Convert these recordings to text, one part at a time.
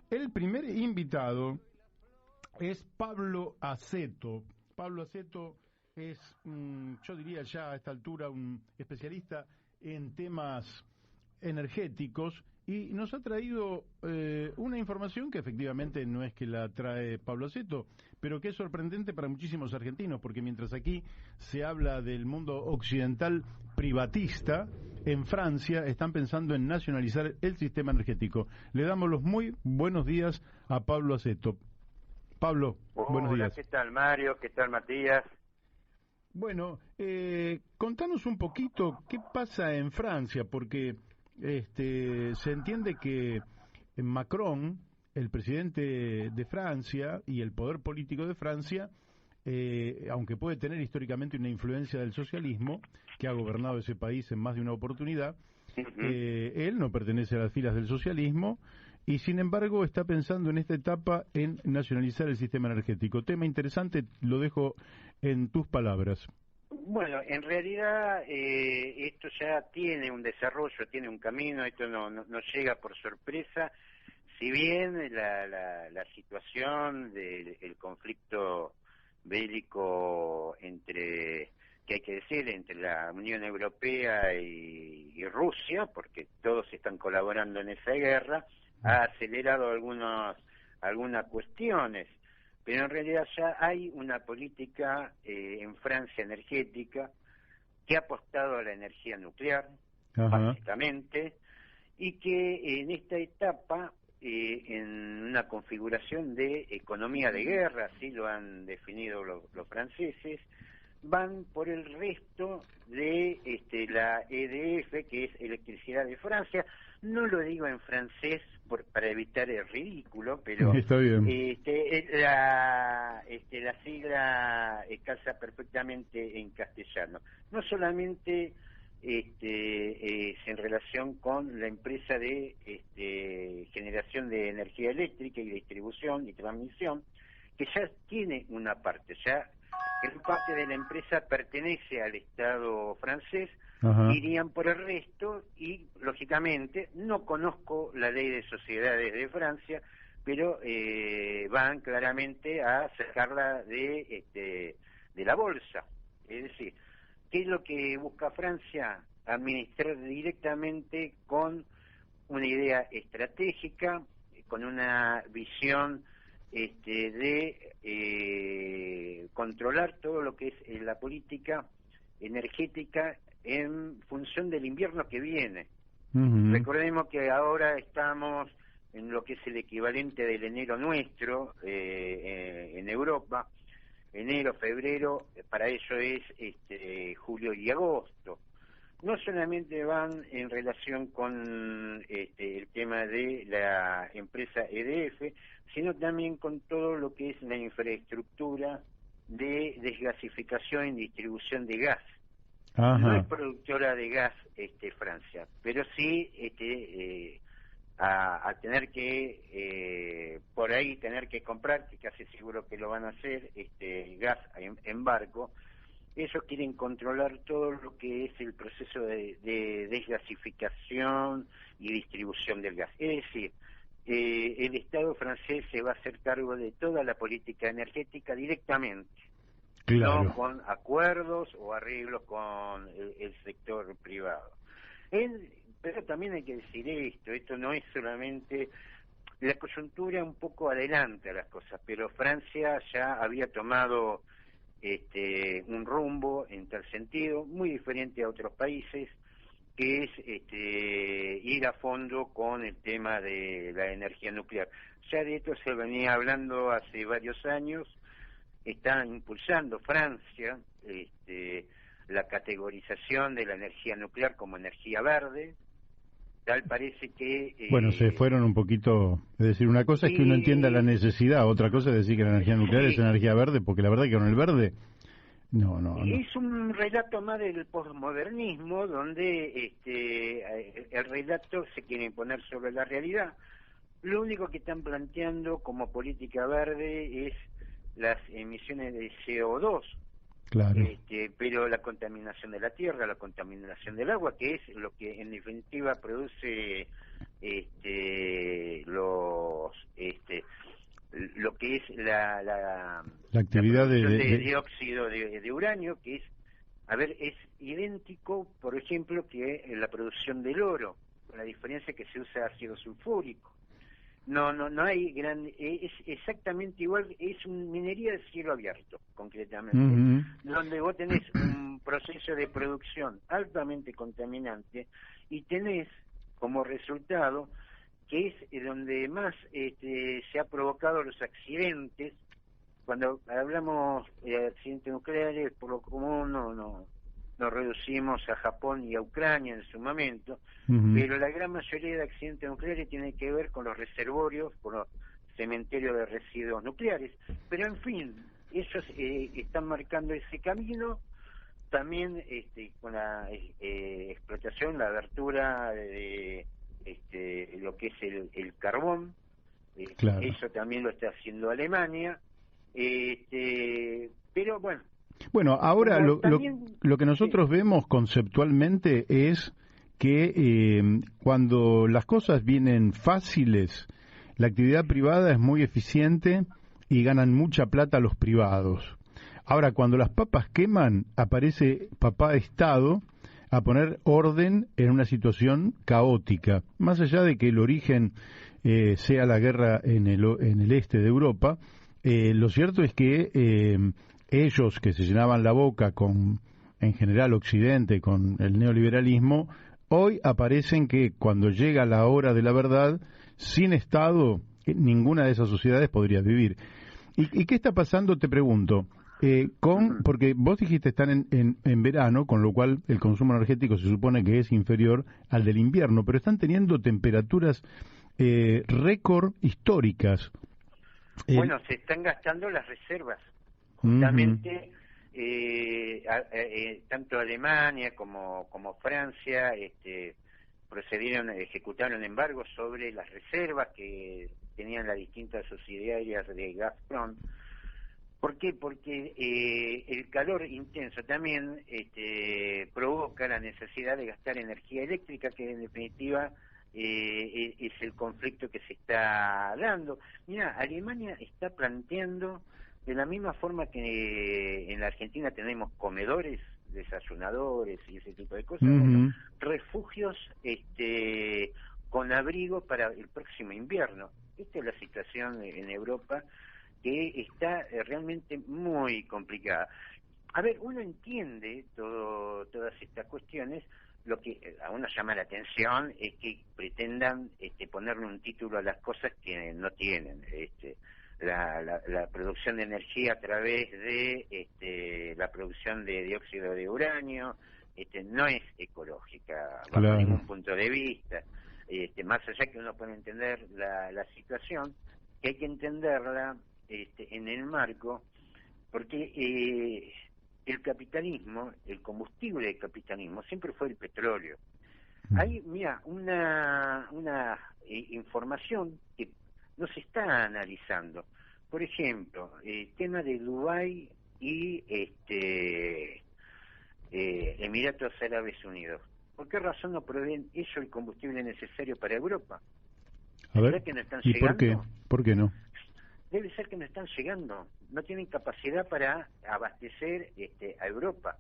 El primer invitado es Pablo Aceto. Pablo Aceto es, yo diría ya a esta altura, un especialista en temas energéticos y nos ha traído una información que efectivamente no es que la trae Pablo Aceto, pero que es sorprendente para muchísimos argentinos, porque mientras aquí se habla del mundo occidental privatista, en Francia están pensando en nacionalizar el sistema energético. Le damos los muy buenos días a Pablo Aceto. Pablo, buenos días. Hola, ¿qué tal Mario? ¿Qué tal Matías? Bueno, contanos un poquito qué pasa en Francia, porque se entiende que Macron, el presidente de Francia y el poder político de Francia, aunque puede tener históricamente una influencia del socialismo, que ha gobernado ese país en más de una oportunidad, él no pertenece a las filas del socialismo y sin embargo está pensando en esta etapa en nacionalizar el sistema energético. Tema interesante, lo dejo en tus palabras. Bueno, en realidad esto ya tiene un desarrollo, tiene un camino, esto no llega por sorpresa, si bien la situación del conflicto bélico entre, que hay que decir, entre la Unión Europea y Rusia, porque todos están colaborando en esa guerra, ha acelerado algunas cuestiones, pero en realidad ya hay una política en Francia energética que ha apostado a la energía nuclear, básicamente, y que en esta etapa, en una configuración de economía de guerra, así lo han definido los franceses, van por el resto de la EDF, que es Electricidad de Francia. No lo digo en francés para evitar el ridículo, pero está bien. La sigla calza perfectamente en castellano. No solamente es en relación con la empresa de generación de energía eléctrica y distribución y transmisión, que ya tiene una parte, ya gran parte de la empresa pertenece al Estado francés, irían por el resto y, lógicamente, no conozco la ley de sociedades de Francia, pero van claramente a sacarla de la bolsa. Es decir, ¿qué es lo que busca Francia? Administrar directamente con una idea estratégica, con una visión de controlar todo lo que es la política energética en función del invierno que viene. Recordemos que ahora estamos en lo que es el equivalente del enero nuestro en Europa. Enero, febrero, para ello es julio y agosto. No solamente van en relación con el tema de la empresa EDF, sino también con todo lo que es la infraestructura de desgasificación y distribución de gas. No es productora de gas Francia, pero sí a tener que por ahí tener que comprar, que casi seguro que lo van a hacer, gas en barco. Ellos quieren controlar todo lo que es el proceso de desgasificación y distribución del gas. Es decir, el Estado francés se va a hacer cargo de toda la política energética directamente, no con acuerdos o arreglos con el sector privado. Pero también hay que decir esto no es solamente... La coyuntura un poco adelanta las cosas, pero Francia ya había tomado un rumbo en tal sentido, muy diferente a otros países, que es ir a fondo con el tema de la energía nuclear. Ya de esto se venía hablando hace varios años, está impulsando Francia la categorización de la energía nuclear como energía verde. Tal parece que... Bueno, se fueron un poquito, es decir, una cosa es que uno entienda la necesidad, otra cosa es decir que la energía nuclear es energía verde, porque la verdad que con el verde, no. Es un relato más del posmodernismo, donde el relato se quiere imponer sobre la realidad. Lo único que están planteando como política verde es las emisiones de CO2, claro. Pero la contaminación de la tierra, la contaminación del agua, que es lo que en definitiva produce los la actividad producción de dióxido de uranio, que es idéntico, por ejemplo, que la producción del oro, con la diferencia que se usa ácido sulfúrico. No hay es exactamente igual, es una minería de cielo abierto, concretamente, donde vos tenés un proceso de producción altamente contaminante y tenés como resultado que es donde más se ha provocado los accidentes. Cuando hablamos de accidentes nucleares, por lo común nos reducimos a Japón y a Ucrania en su momento, pero la gran mayoría de accidentes nucleares tienen que ver con los reservorios, con los cementerios de residuos nucleares. Pero en fin, ellos están marcando ese camino, también con la explotación, la abertura de lo que es el carbón. Claro. Eso también lo está haciendo Alemania, pero bueno. Bueno, ahora también, lo que nosotros vemos conceptualmente es que cuando las cosas vienen fáciles, la actividad privada es muy eficiente y ganan mucha plata los privados. Ahora, cuando las papas queman, aparece papá Estado a poner orden en una situación caótica. Más allá de que el origen sea la guerra en el este de Europa, lo cierto es que ellos que se llenaban la boca con, en general, Occidente, con el neoliberalismo, hoy aparecen que cuando llega la hora de la verdad, sin Estado, ninguna de esas sociedades podría vivir. ¿Y qué está pasando, te pregunto? Porque vos dijiste están en verano, con lo cual el consumo energético se supone que es inferior al del invierno, pero están teniendo temperaturas récord históricas. Bueno, se están gastando las reservas. Justamente, tanto Alemania como Francia ejecutaron embargos sobre las reservas que tenían las distintas subsidiarias de Gazprom. ¿Por qué? Porque el calor intenso también provoca la necesidad de gastar energía eléctrica, que en definitiva es el conflicto que se está dando. Mira, Alemania está planteando, de la misma forma que en la Argentina tenemos comedores, desayunadores y ese tipo de cosas, bueno, refugios con abrigo para el próximo invierno. Esta es la situación en Europa, que está realmente muy complicada. A ver, uno entiende todas estas cuestiones. Lo que a uno llama la atención es que pretendan ponerle un título a las cosas que no tienen. La producción de energía a través de la producción de dióxido de uranio no es ecológica bajo ningún punto de vista. Más allá que uno puede entender la situación, que hay que entenderla en el marco, porque el capitalismo, el combustible del capitalismo siempre fue el petróleo. Hay, mira, una información que no se está analizando. Por ejemplo, el tema de Dubái y Emiratos Árabes Unidos. ¿Por qué razón no proveen ellos el combustible necesario para Europa? A ver, que no están ¿y llegando? por qué no? Debe ser que no están llegando, no tienen capacidad para abastecer a Europa,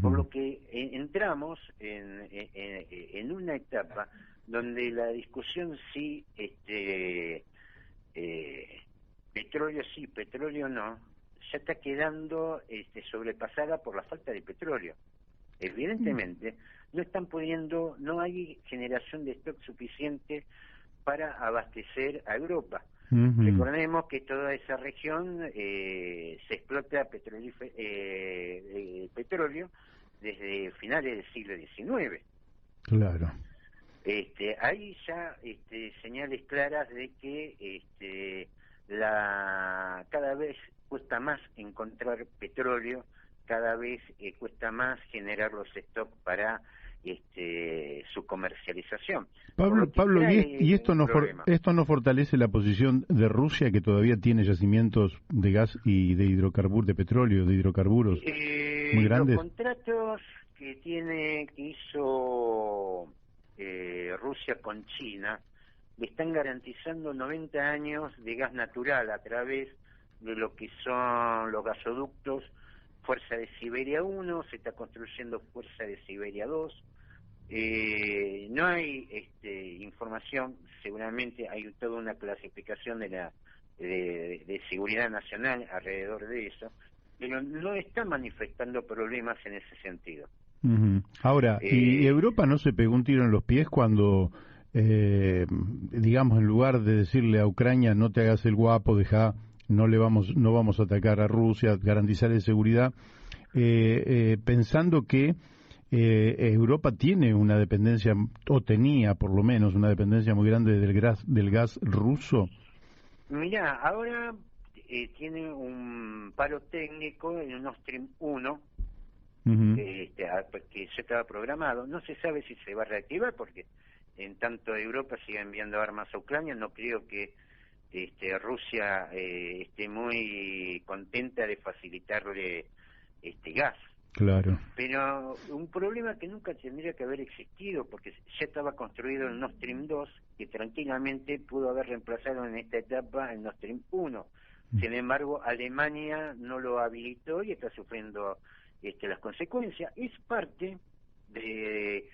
por lo que entramos en una etapa donde la discusión sí, petróleo sí, petróleo no, ya está quedando sobrepasada por la falta de petróleo. Evidentemente no están pudiendo, no hay generación de stock suficiente para abastecer a Europa. Recordemos que toda esa región se explota petróleo desde finales del siglo XIX. Claro. Hay ya señales claras de que cada vez cuesta más encontrar petróleo, cada vez cuesta más generar los stocks para su comercialización. Pablo, ¿y esto no fortalece la posición de Rusia, que todavía tiene yacimientos de gas y de de petróleo, de hidrocarburos muy grandes? Los contratos que hizo Rusia con China le están garantizando 90 años de gas natural a través de lo que son los gasoductos Fuerza de Siberia 1, se está construyendo Fuerza de Siberia 2. No hay información, seguramente hay toda una clasificación de seguridad nacional alrededor de eso, pero no está manifestando problemas en ese sentido. Ahora, ¿y Europa no se pegó un tiro en los pies cuando, digamos, en lugar de decirle a Ucrania no te hagas el guapo, no vamos a atacar a Rusia, garantizarle seguridad, pensando que Europa tiene una dependencia, o tenía por lo menos una dependencia muy grande del gas ruso? Mira, ahora tiene un paro técnico en Nord Stream 1, que ya estaba programado. No se sabe si se va a reactivar, porque en tanto Europa sigue enviando armas a Ucrania. No creo que Rusia esté muy contenta de facilitarle gas. Claro. Pero un problema que nunca tendría que haber existido, porque ya estaba construido el Nord Stream 2, que tranquilamente pudo haber reemplazado en esta etapa el Nord Stream 1. Sin embargo, Alemania no lo habilitó y está sufriendo las consecuencias. Es parte de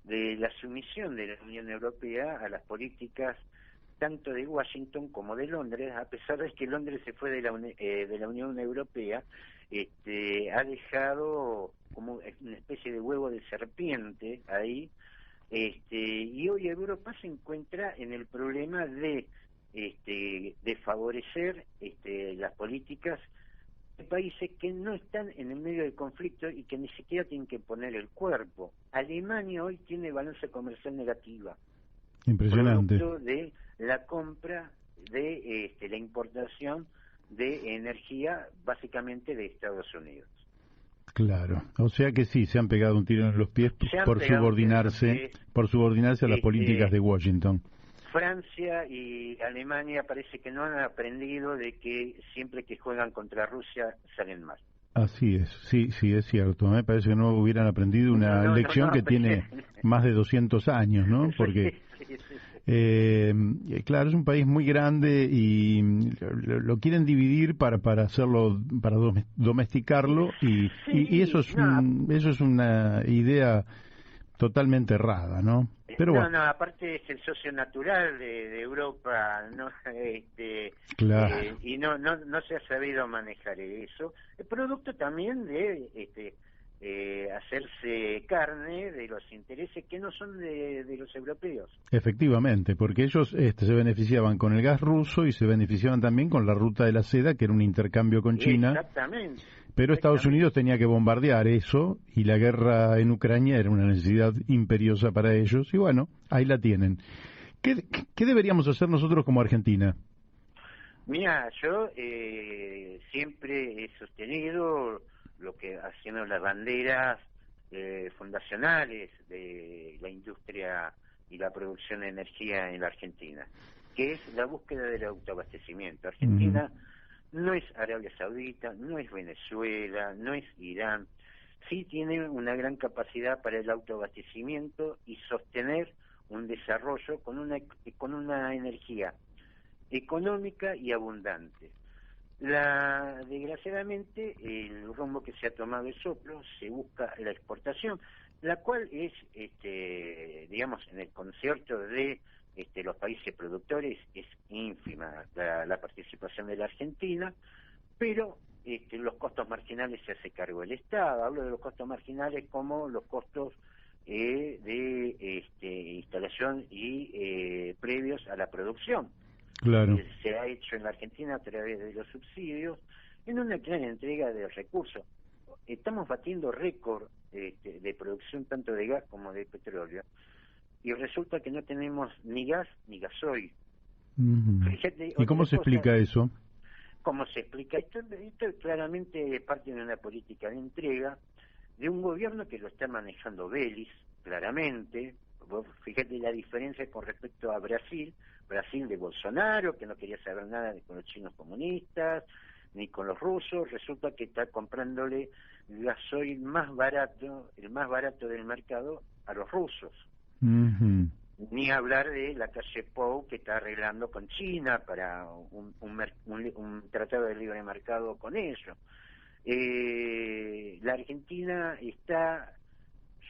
la sumisión de la Unión Europea a las políticas tanto de Washington como de Londres, a pesar de que Londres se fue de la Unión Europea. Ha dejado como una especie de huevo de serpiente ahí, y hoy Europa se encuentra en el problema de favorecer las políticas de países que no están en el medio del conflicto y que ni siquiera tienen que poner el cuerpo. Alemania hoy tiene balanza comercial negativa. Impresionante. Producto de la compra de la importación de energía básicamente de Estados Unidos. Claro, o sea que sí, se han pegado un tiro en los pies por subordinarse a las políticas de Washington. Francia y Alemania parece que no han aprendido de que siempre que juegan contra Rusia salen mal. Así es, sí, es cierto. Me parece que no hubieran aprendido una lección que tiene más de 200 años, ¿no? Porque claro, es un país muy grande y lo quieren dividir para hacerlo, para domesticarlo, y eso es una idea totalmente errada, ¿no? Pero bueno. Aparte es el socio natural de Europa, ¿no? Claro. Y no se ha sabido manejar eso. El producto también de hacerse carne de los intereses que no son de los europeos. Efectivamente, porque ellos se beneficiaban con el gas ruso y se beneficiaban también con la ruta de la seda, que era un intercambio con China. Exactamente. Pero Estados Unidos tenía que bombardear eso, y la guerra en Ucrania era una necesidad imperiosa para ellos, y bueno, ahí la tienen. ¿Qué deberíamos hacer nosotros como Argentina? Mira, yo siempre he sostenido lo que haciendo las banderas fundacionales de la industria y la producción de energía en la Argentina, que es la búsqueda del autoabastecimiento. Argentina no es Arabia Saudita, no es Venezuela, no es Irán. Sí tiene una gran capacidad para el autoabastecimiento y sostener un desarrollo con una energía económica y abundante. Desgraciadamente, el rumbo que se ha tomado es otro, se busca la exportación, la cual es, digamos, en el concierto de los países productores, es ínfima la participación de la Argentina, pero los costos marginales se hace cargo el Estado. Hablo de los costos marginales como los costos de instalación y previos a la producción. Claro. Se ha hecho en la Argentina a través de los subsidios, en una clara entrega de recursos. Estamos batiendo récord de producción tanto de gas como de petróleo, y resulta que no tenemos ni gas ni gasoil. Fíjate, ¿y cómo se explica eso? ¿Cómo se explica? Esto claramente parte de una política de entrega de un gobierno que lo está manejando Vélez, claramente. Vos fíjate la diferencia con respecto a Brasil de Bolsonaro, que no quería saber nada con los chinos comunistas, ni con los rusos. Resulta que está comprándole gasoil más barato, el más barato del mercado, a los rusos. Ni hablar de la calle Pou, que está arreglando con China para un tratado de libre mercado con ellos. La Argentina está,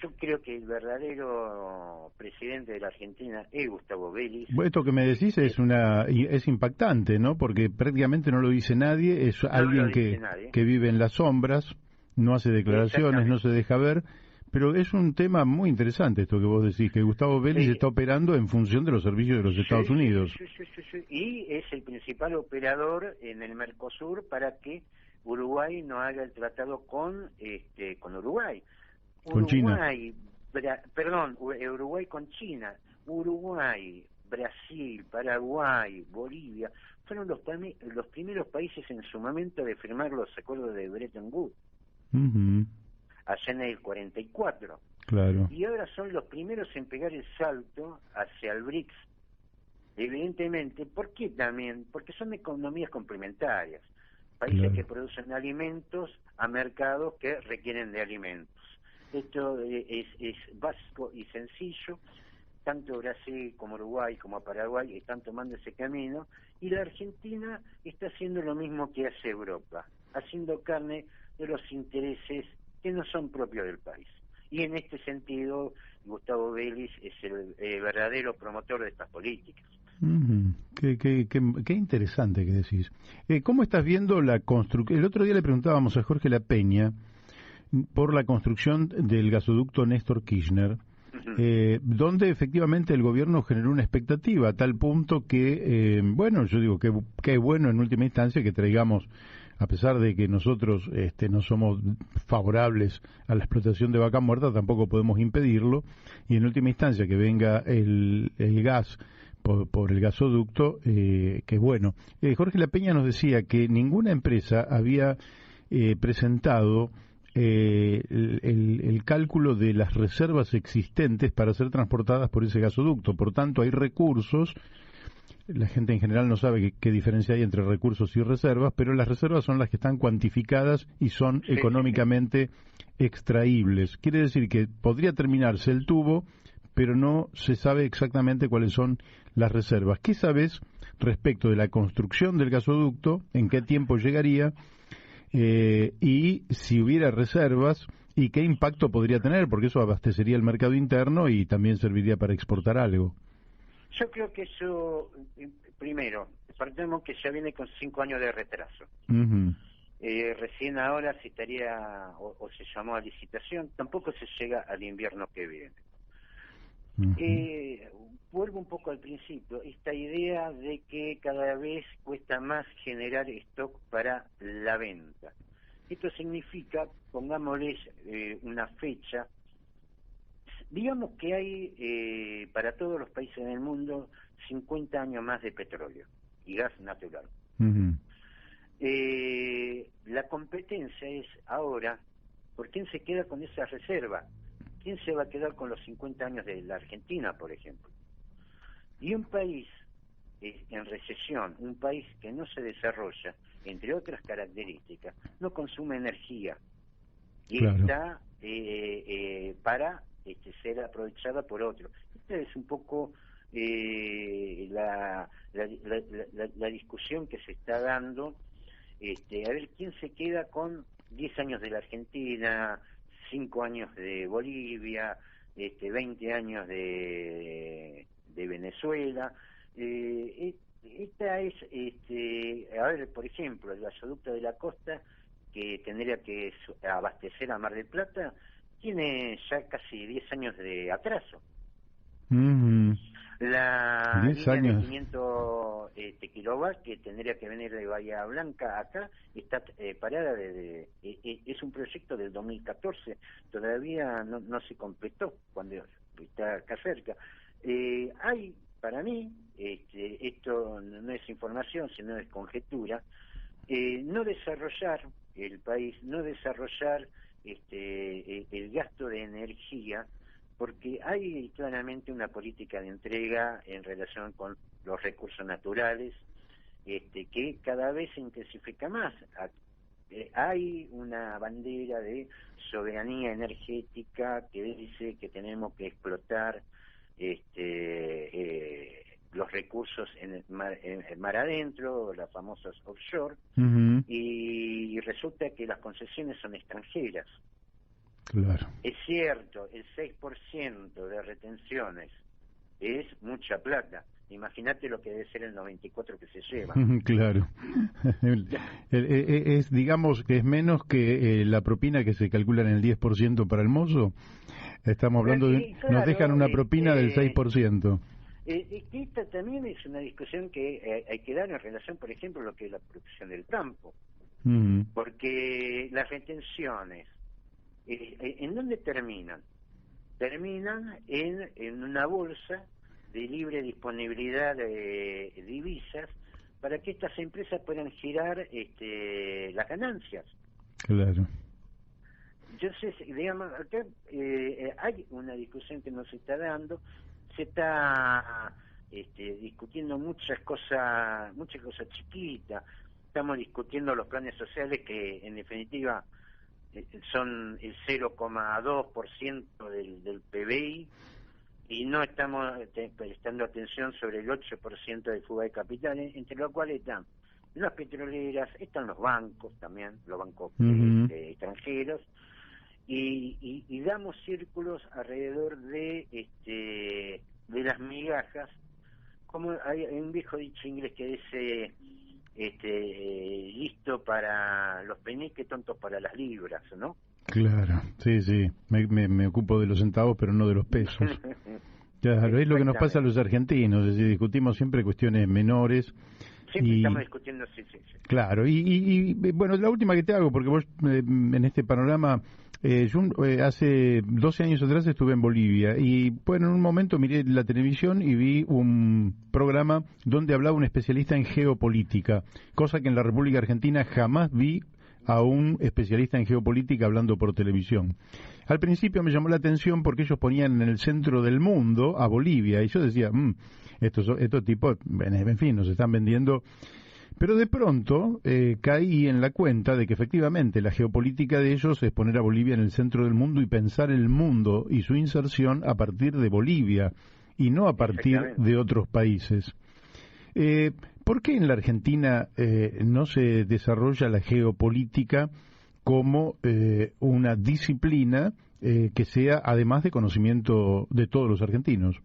yo creo que el verdadero presidente de la Argentina es Gustavo Vélez. Esto que me decís es impactante, ¿no? Porque prácticamente no lo dice nadie, es No alguien lo dice nadie. que vive en las sombras, no hace declaraciones, no se deja ver, pero es un tema muy interesante esto que vos decís, que Gustavo Vélez está operando en función de los servicios de los Estados Unidos. Sí. Y es el principal operador en el Mercosur para que Uruguay no haga el tratado con Uruguay. Con China. Uruguay con China. Uruguay, Brasil, Paraguay, Bolivia fueron los primeros países en su momento de firmar los acuerdos de Bretton Woods. Allá en el 44. Claro. Y ahora son los primeros en pegar el salto hacia el BRICS. Evidentemente, ¿por qué también? Porque son economías complementarias. Países que producen alimentos a mercados que requieren de alimentos. Esto es básico y sencillo. Tanto Brasil como Uruguay como Paraguay están tomando ese camino, y la Argentina está haciendo lo mismo que hace Europa, haciendo carne de los intereses que no son propios del país. Y en este sentido, Gustavo Vélez es el verdadero promotor de estas políticas. Qué interesante que decís. ¿Cómo estás viendo la construcción? El otro día le preguntábamos a Jorge La Peña por la construcción del gasoducto Néstor Kirchner, donde efectivamente el gobierno generó una expectativa a tal punto que, yo digo que es bueno en última instancia que traigamos, a pesar de que nosotros no somos favorables a la explotación de vaca muerta, tampoco podemos impedirlo, y en última instancia que venga el gas por el gasoducto, que es bueno. Jorge La Peña nos decía que ninguna empresa había presentado el cálculo de las reservas existentes para ser transportadas por ese gasoducto. Por tanto, hay recursos. La gente en general no sabe qué diferencia hay entre recursos y reservas, pero las reservas son las que están cuantificadas y son económicamente extraíbles. Quiere decir que podría terminarse el tubo, pero no se sabe exactamente cuáles son las reservas. ¿Qué sabes respecto de la construcción del gasoducto? ¿En qué tiempo llegaría? Y si hubiera reservas, ¿y qué impacto podría tener? Porque eso abastecería el mercado interno y también serviría para exportar algo. Yo creo que eso, primero, partimos que ya viene con 5 años de retraso. Recién ahora se estaría, o se llamó a licitación, tampoco se llega al invierno que viene. Vuelvo un poco al principio, esta idea de que cada vez cuesta más generar stock para la venta. Esto significa, pongámosles una fecha, digamos que hay para todos los países del mundo 50 años más de petróleo y gas natural. La competencia es ahora por quién se queda con esa reserva. ¿Quién se va a quedar con los 50 años de la Argentina, por ejemplo? Y un país en recesión, un país que no se desarrolla, entre otras características, no consume energía y está para ser aprovechada por otro. Esta es un poco la discusión que se está dando, a ver quién se queda con 10 años de la Argentina, 5 años de Bolivia, 20 años de Venezuela. Esta es, a ver, por ejemplo, el gasoducto de la costa, que tendría que abastecer a Mar del Plata, tiene ya casi 10 años de atraso. La línea de 500 kilovatios que tendría que venir de Bahía Blanca acá está parada desde es un proyecto del 2014, todavía no se completó, cuando está acá cerca. Hay, para mí, esto no es información, sino es conjetura, no desarrollar el país, no desarrollar el gasto de energía, porque hay claramente una política de entrega en relación con los recursos naturales, que cada vez se intensifica más. Hay una bandera de soberanía energética que dice que tenemos que explotar los recursos en el mar adentro, las famosas offshore, y resulta que las concesiones son extranjeras. Claro. Es cierto, el 6% de retenciones es mucha plata. Imagínate lo que debe ser el 94% que se lleva. Claro. Digamos que es menos que la propina que se calcula en el 10% para el mozo. Estamos hablando de... Claro, nos dejan una propina del 6%. Esta también es una discusión que hay que dar en relación, por ejemplo, a lo que es la producción del campo. Porque las retenciones, ¿en dónde terminan? Terminan en una bolsa de libre disponibilidad de divisas para que estas empresas puedan girar las ganancias. Claro. Entonces, digamos, acá hay una discusión que nos está dando, se está discutiendo muchas cosas chiquitas, estamos discutiendo los planes sociales que en definitiva son el 0,2% del PBI, y no estamos prestando atención sobre el 8% de fuga de capitales, entre los cuales están las petroleras, están los bancos también, los bancos extranjeros, y damos círculos alrededor de las migajas, como hay un viejo dicho inglés que dice listo para los peniques, tontos para las libras, ¿no? Claro, sí, me ocupo de los centavos, pero no de los pesos. Claro, es lo que nos pasa a los argentinos, es decir, discutimos siempre cuestiones menores. Siempre estamos discutiendo, sí. Claro, y bueno, la última que te hago, porque vos en este panorama, yo hace 12 años atrás estuve en Bolivia, y bueno, en un momento miré la televisión y vi un programa donde hablaba un especialista en geopolítica, cosa que en la República Argentina jamás vi a un especialista en geopolítica hablando por televisión. Al principio me llamó la atención porque ellos ponían en el centro del mundo a Bolivia, y yo decía, estos tipos, en fin, nos están vendiendo. Pero de pronto caí en la cuenta de que efectivamente la geopolítica de ellos es poner a Bolivia en el centro del mundo y pensar el mundo y su inserción a partir de Bolivia y no a partir de otros países. ¿Por qué en la Argentina no se desarrolla la geopolítica como una disciplina que sea además de conocimiento de todos los argentinos?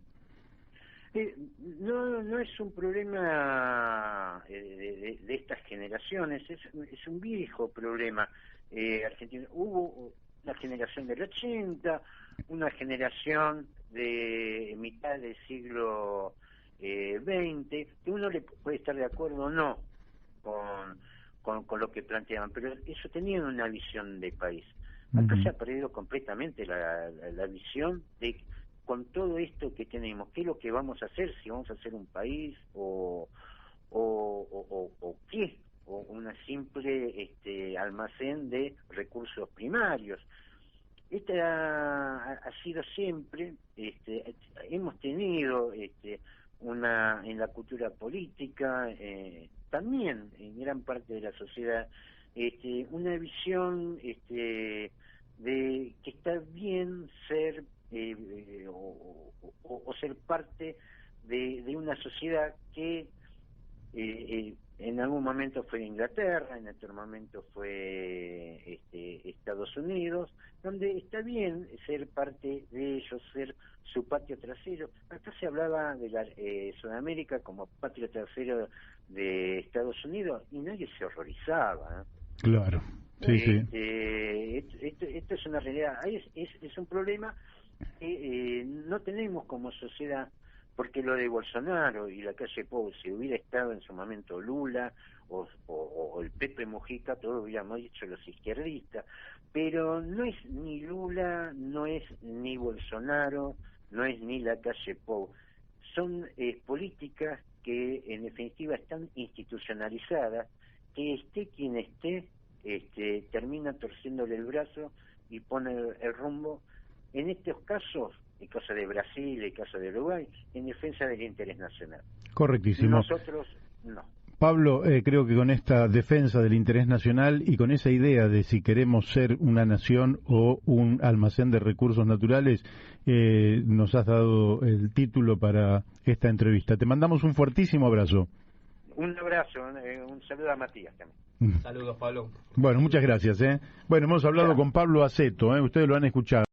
No es un problema de estas generaciones, es un viejo problema argentino. Hubo una generación del 80, una generación de mitad del siglo XX, que uno le puede estar de acuerdo o no con lo que planteaban, pero eso tenían una visión de país. Acá se ha perdido completamente la visión de, con todo esto que tenemos, qué es lo que vamos a hacer, si vamos a hacer un país o qué, o una simple almacén de recursos primarios. Esta ha sido siempre, hemos tenido en la cultura política, también en gran parte de la sociedad, una visión de que está bien ser o ser parte de una sociedad que en algún momento fue Inglaterra, en otro momento fue Estados Unidos, donde está bien ser parte de ellos, ser su patio trasero. Acá se hablaba de la Sudamérica como patio trasero de Estados Unidos y nadie se horrorizaba. Claro, sí. Esto es una realidad, es un problema que no tenemos como sociedad, porque lo de Bolsonaro y la calle Pou, si hubiera estado en su momento Lula o el Pepe Mujica, todos hubiéramos dicho los izquierdistas, pero no es ni Lula, no es ni Bolsonaro, no es ni la calle Pou, son políticas que en definitiva están institucionalizadas, que esté quien esté, termina torciéndole el brazo y pone el rumbo, en estos casos, el caso de Brasil, el caso de Uruguay, en defensa del interés nacional. Correctísimo. Nosotros no. Pablo, creo que con esta defensa del interés nacional y con esa idea de si queremos ser una nación o un almacén de recursos naturales, nos has dado el título para esta entrevista. Te mandamos un fuertísimo abrazo. Un abrazo, un saludo a Matías también. Saludos, Pablo. Bueno, muchas gracias. Bueno, hemos hablado con Pablo Aceto, ustedes lo han escuchado.